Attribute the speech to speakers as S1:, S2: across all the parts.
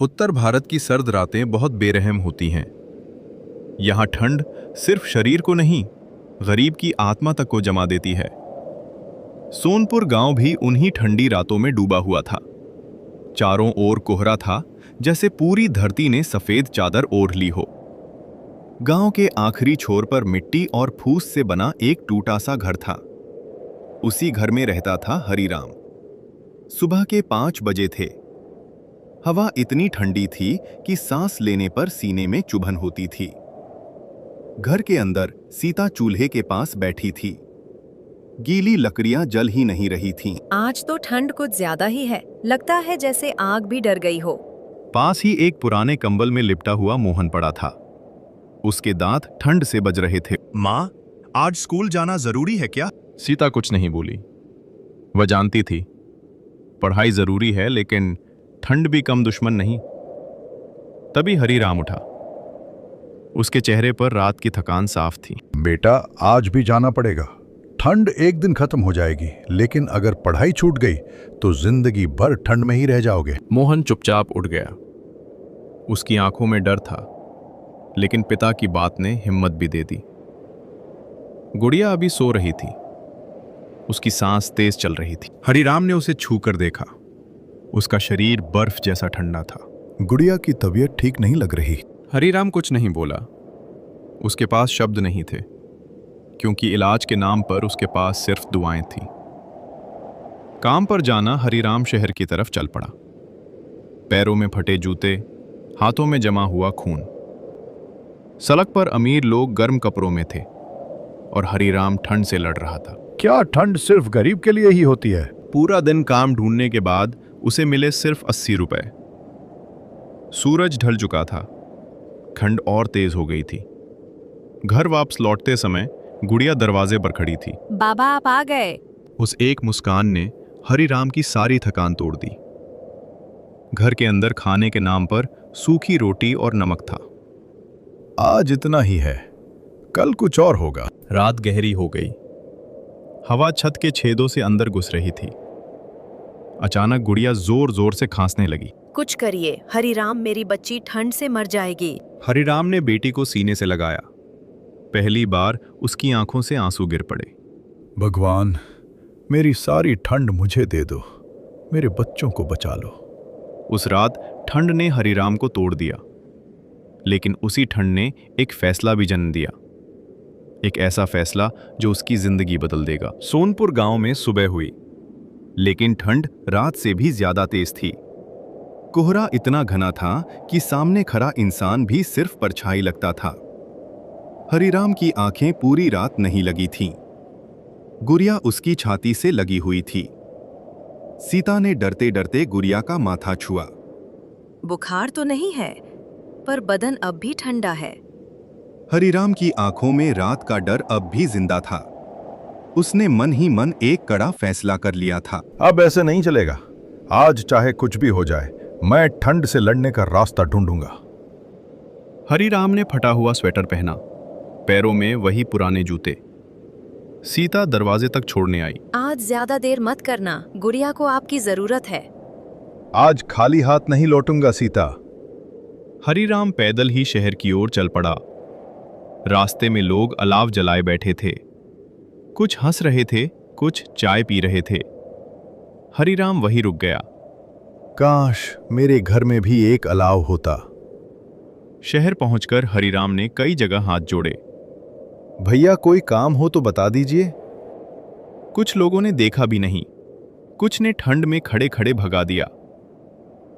S1: उत्तर भारत की सर्द रातें बहुत बेरहम होती हैं। यहाँ ठंड सिर्फ शरीर को नहीं, गरीब की आत्मा तक को जमा देती है। सोनपुर गांव भी उन्हीं ठंडी रातों में डूबा हुआ था। चारों ओर कोहरा था, जैसे पूरी धरती ने सफेद चादर ओढ़ ली हो। गांव के आखिरी छोर पर मिट्टी और फूस से बना एक टूटा सा घर था। उसी घर में रहता था हरिराम। सुबह के 5 बजे थे। हवा इतनी ठंडी थी कि सांस लेने पर सीने में चुभन होती थी। घर के अंदर सीता चूल्हे के पास बैठी थी। गीली लकड़ियां जल ही नहीं रही थीं।
S2: आज तो ठंड कुछ ज्यादा ही है, लगता है जैसे आग भी डर गई हो।
S1: पास ही एक पुराने कंबल में लिपटा हुआ मोहन पड़ा था। उसके दांत ठंड से बज रहे थे।
S3: माँ, आज स्कूल जाना जरूरी है क्या?
S1: सीता कुछ नहीं बोली। वह जानती थी पढ़ाई जरूरी है, लेकिन ठंड भी कम दुश्मन नहीं। तभी हरिराम उठा। उसके चेहरे पर रात की थकान साफ थी।
S4: बेटा, आज भी जाना पड़ेगा। ठंड एक दिन खत्म हो जाएगी, लेकिन अगर पढ़ाई छूट गई तो जिंदगी भर ठंड में ही रह जाओगे।
S1: मोहन चुपचाप उठ गया। उसकी आंखों में डर था, लेकिन पिता की बात ने हिम्मत भी दे दी। गुड़िया अभी सो रही थी। उसकी सांस तेज चल रही थी। हरिराम ने उसे छूकर देखा। उसका शरीर बर्फ जैसा ठंडा था।
S4: गुड़िया की तबीयत ठीक नहीं लग रही।
S1: हरिराम कुछ नहीं बोला। उसके पास शब्द नहीं थे, क्योंकि इलाज के नाम पर उसके पास सिर्फ दुआएं थीं। काम पर जाना हरिराम शहर की तरफ चल पड़ा। पैरों में फटे जूते, हाथों में जमा हुआ खून। सड़क पर अमीर लोग गर्म कपड़ों में थे और हरिराम ठंड से लड़ रहा था।
S4: क्या ठंड सिर्फ गरीब के लिए ही होती है?
S1: पूरा दिन काम ढूंढने के बाद उसे मिले सिर्फ 80 रुपए। सूरज ढल चुका था। ठंड और तेज हो गई थी। घर वापस लौटते समय गुड़िया दरवाजे पर खड़ी थी।
S2: बाबा, आप आ गए।
S1: उस एक मुस्कान ने हरिराम की सारी थकान तोड़ दी। घर के अंदर खाने के नाम पर सूखी रोटी और नमक था।
S4: आज इतना ही है, कल कुछ और होगा।
S1: रात गहरी हो गई। हवा छत के छेदों से अंदर घुस रही थी। अचानक गुड़िया जोर जोर से खांसने लगी।
S2: कुछ करिए हरिराम, मेरी बच्ची ठंड से मर जाएगी।
S1: हरिराम ने बेटी को सीने से लगाया। पहली बार उसकी आंखों से आंसू गिर पड़े।
S4: भगवान, मेरी सारी ठंड मुझे दे दो, मेरे बच्चों को बचा लो।
S1: उस रात ठंड ने हरिराम को तोड़ दिया, लेकिन उसी ठंड ने एक फैसला भी जन्म दिया। एक ऐसा फैसला जो उसकी जिंदगी बदल देगा। सोनपुर गांव में सुबह हुई, लेकिन ठंड रात से भी ज्यादा तेज थी। कोहरा इतना घना था कि सामने खड़ा इंसान भी सिर्फ परछाई लगता था। हरिराम की आंखें पूरी रात नहीं लगी थीं। गुड़िया उसकी छाती से लगी हुई थी। सीता ने डरते डरते गुड़िया का माथा छुआ।
S2: बुखार तो नहीं है, पर बदन अब भी ठंडा है।
S1: हरिराम की आंखों में रात का डर अब भी जिंदा था। उसने मन ही मन एक कड़ा फैसला कर लिया था।
S4: अब ऐसे नहीं चलेगा। आज चाहे कुछ भी हो जाए, मैं ठंड से लड़ने का रास्ता ढूंढूंगा।
S1: हरिराम ने फटा हुआ स्वेटर पहना, पैरों में वही पुराने जूते। सीता दरवाजे तक छोड़ने आई।
S2: आज ज्यादा देर मत करना, गुड़िया को आपकी जरूरत है।
S4: आज खाली हाथ नहीं लौटूंगा सीता।
S1: हरिराम पैदल ही शहर की ओर चल पड़ा। रास्ते में लोग अलाव जलाए बैठे थे। कुछ हंस रहे थे, कुछ चाय पी रहे थे। हरिराम वहीं रुक गया।
S4: काश मेरे घर में भी एक अलाव होता।
S1: शहर पहुंचकर हरिराम ने कई जगह हाथ जोड़े।
S4: भैया, कोई काम हो तो बता दीजिए।
S1: कुछ लोगों ने देखा भी नहीं। कुछ ने ठंड में खड़े खड़े भगा दिया।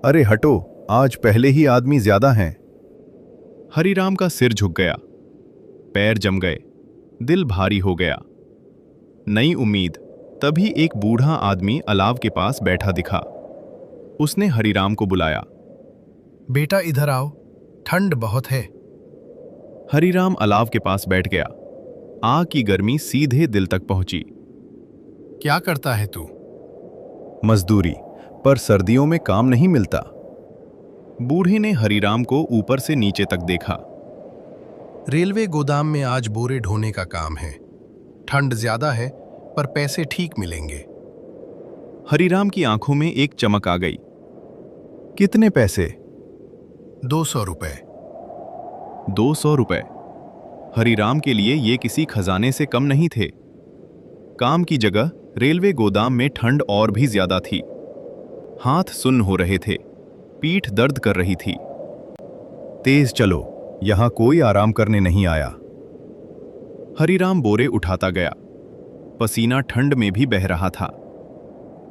S4: अरे हटो, आज पहले ही आदमी ज्यादा हैं।
S1: हरिराम का सिर झुक गया, पैर जम गए, दिल भारी हो गया। नई उम्मीद। तभी एक बूढ़ा आदमी अलाव के पास बैठा दिखा। उसने हरिराम को बुलाया।
S5: बेटा, इधर आओ, ठंड बहुत है।
S1: हरिराम अलाव के पास बैठ गया। आग की गर्मी सीधे दिल तक पहुंची।
S5: क्या करता है तू?
S1: मजदूरी, पर सर्दियों में काम नहीं मिलता। बूढ़े ने हरिराम को ऊपर से नीचे तक देखा।
S5: रेलवे गोदाम में आज बोरे ढोने का काम है। ठंड ज्यादा है, पर पैसे ठीक मिलेंगे।
S1: हरिराम की आंखों में एक चमक आ गई। कितने पैसे?
S5: 200 रुपए।
S1: 200 रुपए। हरिराम के लिए ये किसी खजाने से कम नहीं थे। काम की जगह रेलवे गोदाम में ठंड और भी ज्यादा थी। हाथ सुन्न हो रहे थे, पीठ दर्द कर रही थी।
S3: तेज चलो, यहां कोई आराम करने नहीं आया।
S1: हरिराम बोरे उठाता गया। पसीना ठंड में भी बह रहा था।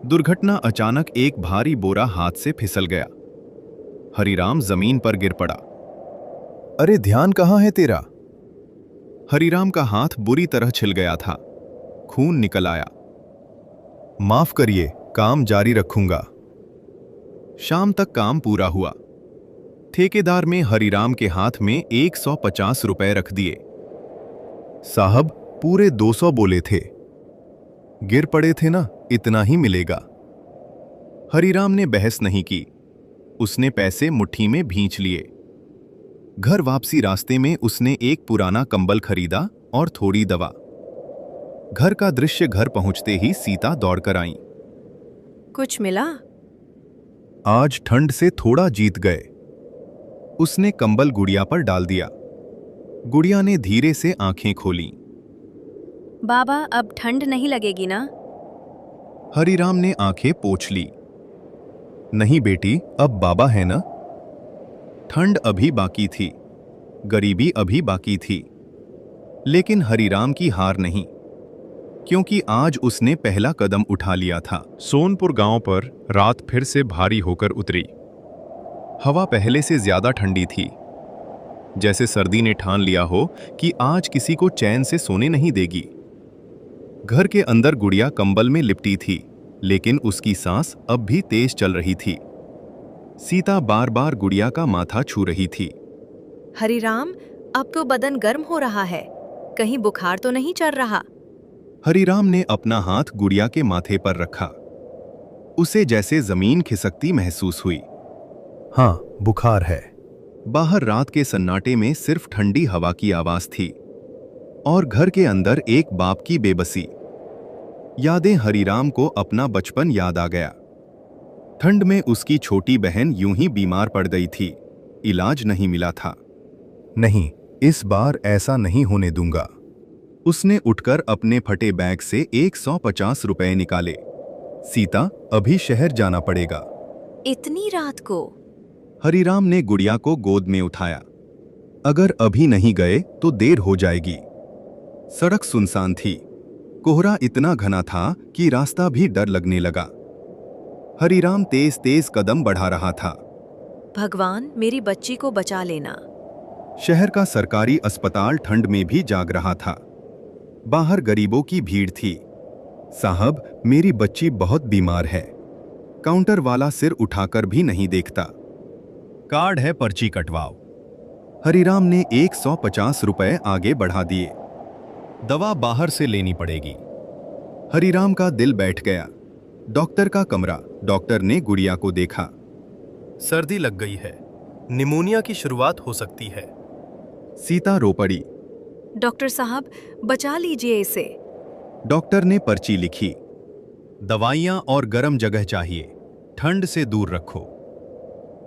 S1: दुर्घटना अचानक एक भारी बोरा हाथ से फिसल गया। हरिराम जमीन पर गिर पड़ा।
S3: अरे ध्यान कहाँ है तेरा?
S1: हरिराम का हाथ बुरी तरह छिल गया था। खून निकल आया।
S3: माफ करिए, काम जारी रखूंगा।
S1: शाम तक काम पूरा हुआ। ठेकेदार ने हरिराम के हाथ में 150 रुपए रख दिए।
S3: साहब, पूरे 200 बोले थे। गिर पड़े थे ना, इतना ही मिलेगा।
S1: हरिराम ने बहस नहीं की। उसने पैसे मुट्ठी में भींच लिए। घर वापसी रास्ते में उसने एक पुराना कंबल खरीदा और थोड़ी दवा। घर का दृश्य घर पहुंचते ही सीता दौड़कर आई।
S2: कुछ मिला?
S3: आज ठंड से थोड़ा जीत गए।
S1: उसने कंबल गुड़िया पर डाल दिया। गुड़िया ने धीरे से आंखें खोली।
S2: बाबा, अब ठंड नहीं लगेगी ना?
S1: हरिराम ने आंखें पोंछ ली।
S3: नहीं बेटी, अब बाबा है ना।
S1: ठंड अभी बाकी थी, गरीबी अभी बाकी थी, लेकिन हरिराम की हार नहीं, क्योंकि आज उसने पहला कदम उठा लिया था।
S6: सोनपुर गांव पर रात फिर से भारी होकर उतरी।
S1: हवा पहले से ज्यादा ठंडी थी, जैसे सर्दी ने ठान लिया हो कि आज किसी को चैन से सोने नहीं देगी। घर के अंदर गुड़िया कंबल में लिपटी थी, लेकिन उसकी सांस अब भी तेज चल रही थी। सीता बार बार गुड़िया का माथा छू रही थी।
S2: हरिराम, अब तो बदन गर्म हो रहा है, कहीं बुखार तो नहीं चढ़ रहा?
S1: हरिराम ने अपना हाथ गुड़िया के माथे पर रखा। उसे जैसे जमीन खिसकती महसूस हुई।
S3: हाँ, बुखार है।
S1: बाहर रात के सन्नाटे में सिर्फ ठंडी हवा की आवाज थी और घर के अंदर एक बाप की बेबसी। यादें हरिराम को अपना बचपन याद आ गया। ठंड में उसकी छोटी बहन यूं ही बीमार पड़ गई थी, इलाज नहीं मिला था।
S3: नहीं, इस बार ऐसा नहीं होने दूंगा।
S1: उसने उठकर अपने फटे बैग से 150 रुपए निकाले। सीता, अभी शहर जाना पड़ेगा।
S2: इतनी रात को?
S1: हरिराम ने गुड़िया को गोद में उठाया। अगर अभी नहीं गए तो देर हो जाएगी। सड़क सुनसान थी। कोहरा इतना घना था कि रास्ता भी डर लगने लगा। हरिराम तेज तेज कदम बढ़ा रहा था।
S2: भगवान, मेरी बच्ची को बचा लेना।
S1: शहर का सरकारी अस्पताल ठंड में भी जाग रहा था। बाहर गरीबों की भीड़ थी। साहब, मेरी बच्ची बहुत बीमार है। काउंटर वाला सिर उठाकर भी नहीं देखता।
S3: कार्ड है, पर्ची कटवाओ।
S1: हरिराम ने 150 रुपए आगे बढ़ा दिए।
S3: दवा बाहर से लेनी पड़ेगी।
S1: हरिराम का दिल बैठ गया। डॉक्टर का कमरा। डॉक्टर ने गुड़िया को देखा।
S5: सर्दी लग गई है, निमोनिया की शुरुआत हो सकती है।
S1: सीता रो पड़ी।
S2: डॉक्टर साहब, बचा लीजिए इसे।
S1: डॉक्टर ने पर्ची लिखी।
S3: दवाइयां और गर्म जगह चाहिए, ठंड से दूर रखो।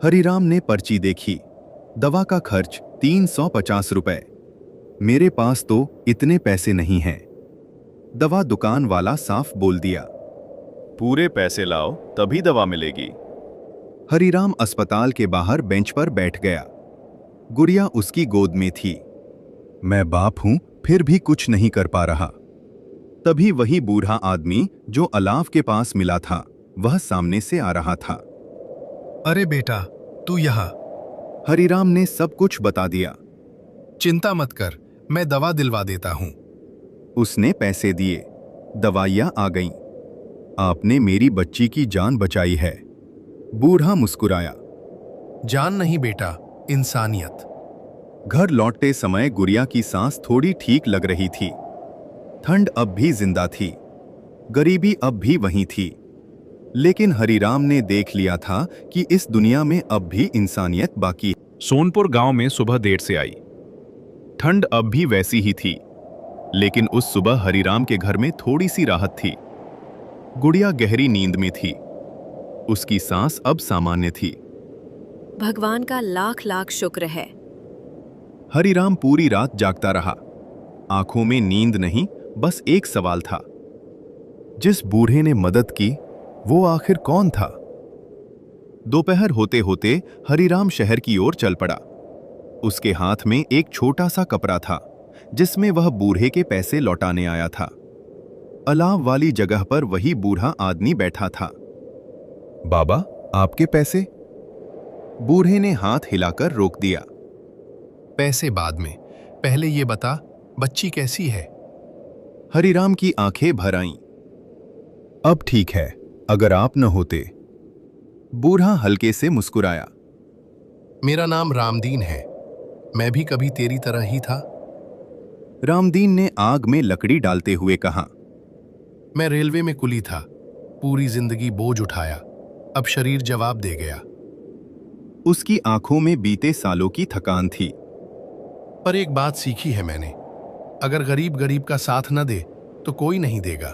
S1: हरिराम ने पर्ची देखी। दवा का खर्च 350 रुपए। मेरे पास तो इतने पैसे नहीं हैं। दवा दुकान वाला साफ बोल दिया।
S6: पूरे पैसे लाओ तभी दवा मिलेगी।
S1: हरिराम अस्पताल के बाहर बेंच पर बैठ गया। गुड़िया उसकी गोद में थी। मैं बाप हूं, फिर भी कुछ नहीं कर पा रहा। तभी वही बूढ़ा आदमी जो अलाव के पास मिला था, वह सामने से आ रहा था।
S5: अरे बेटा, तू यहाँ।
S1: हरिराम ने सब कुछ बता दिया।
S5: चिंता मत कर, मैं दवा दिलवा देता हूँ।
S1: उसने पैसे दिए। दवाइयां आ गईं। आपने मेरी बच्ची की जान बचाई है। बूढ़ा मुस्कुराया।
S5: जान नहीं बेटा, इंसानियत।
S1: घर लौटते समय गुड़िया की सांस थोड़ी ठीक लग रही थी। ठंड अब भी जिंदा थी, गरीबी अब भी वहीं थी, लेकिन हरिराम ने देख लिया था कि इस दुनिया में अब भी इंसानियत बाकी है।
S6: सोनपुर गांव में सुबह देर से आई।
S1: ठंड अब भी वैसी ही थी, लेकिन उस सुबह हरिराम के घर में थोड़ी सी राहत थी। गुड़िया गहरी नींद में थी। उसकी सांस अब सामान्य थी।
S2: भगवान का लाख लाख शुक्र है।
S1: हरिराम पूरी रात जागता रहा। आंखों में नींद नहीं, बस एक सवाल था। जिस बूढ़े ने मदद की वो आखिर कौन था? दोपहर होते होते हरिराम शहर की ओर चल पड़ा। उसके हाथ में एक छोटा सा कपड़ा था जिसमें वह बूढ़े के पैसे लौटाने आया था। अलाव वाली जगह पर वही बूढ़ा आदमी बैठा था। बाबा, आपके पैसे? बूढ़े ने हाथ हिलाकर रोक दिया।
S5: पैसे बाद में, पहले ये बता, बच्ची कैसी है?
S1: हरिराम की आंखें भर आईं। अब ठीक है, अगर आप न होते। बूढ़ा हल्के से मुस्कुराया।
S5: मेरा नाम रामदीन है, मैं भी कभी तेरी तरह ही था।
S1: रामदीन ने आग में लकड़ी डालते हुए कहा।
S5: मैं रेलवे में कुली था, पूरी जिंदगी बोझ उठाया, अब शरीर जवाब दे गया।
S1: उसकी आंखों में बीते सालों की थकान थी।
S5: पर एक बात सीखी है मैंने, अगर गरीब गरीब का साथ न दे तो कोई नहीं देगा।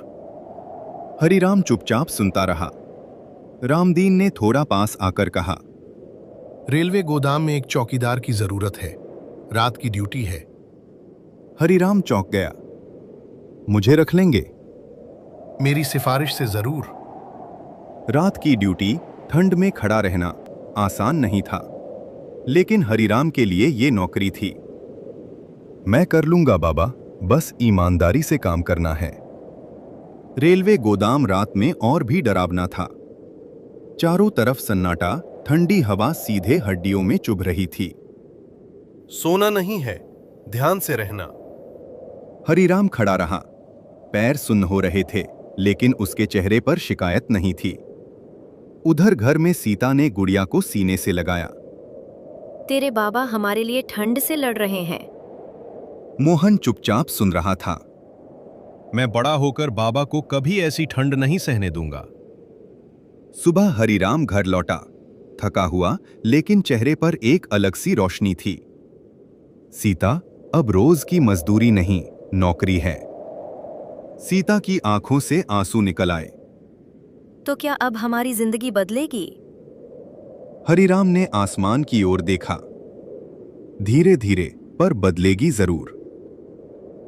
S1: हरिराम चुपचाप सुनता रहा। रामदीन ने थोड़ा पास आकर कहा।
S5: रेलवे गोदाम में एक चौकीदार की जरूरत है, रात की ड्यूटी है।
S1: हरिराम चौंक गया। मुझे रख लेंगे?
S5: मेरी सिफारिश से जरूर।
S1: रात की ड्यूटी, ठंड में खड़ा रहना आसान नहीं था, लेकिन हरिराम के लिए ये नौकरी थी। मैं कर लूंगा बाबा, बस ईमानदारी से काम करना है। रेलवे गोदाम रात में और भी डरावना था। चारों तरफ सन्नाटा, ठंडी हवा सीधे हड्डियों में चुभ रही थी।
S5: सोना नहीं है, ध्यान से रहना।
S1: हरिराम खड़ा रहा। पैर सुन्न हो रहे थे, लेकिन उसके चेहरे पर शिकायत नहीं थी। उधर घर में सीता ने गुड़िया को सीने से लगाया।
S2: तेरे बाबा हमारे लिए ठंड से लड़ रहे हैं।
S1: मोहन चुपचाप सुन रहा था।
S6: मैं बड़ा होकर बाबा को कभी ऐसी ठंड नहीं सहने दूंगा।
S1: सुबह हरिराम घर लौटा, थका हुआ, लेकिन चेहरे पर एक अलग सी रोशनी थी। सीता, अब रोज की मजदूरी नहीं, नौकरी है। सीता की आंखों से आंसू निकल आए।
S2: तो क्या अब हमारी जिंदगी बदलेगी?
S1: हरिराम ने आसमान की ओर देखा। धीरे धीरे, पर बदलेगी जरूर।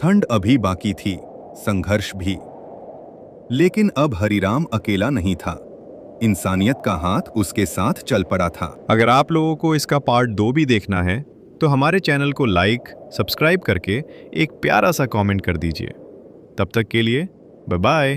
S1: ठंड अभी बाकी थी, संघर्ष भी। लेकिन अब हरिराम अकेला नहीं था। इंसानियत का हाथ उसके साथ चल पड़ा था।
S6: अगर आप लोगों को इसका पार्ट 2 भी देखना है तो हमारे चैनल को लाइक, सब्सक्राइब करके एक प्यारा सा कमेंट कर दीजिए। तब तक के लिए बाय बाय।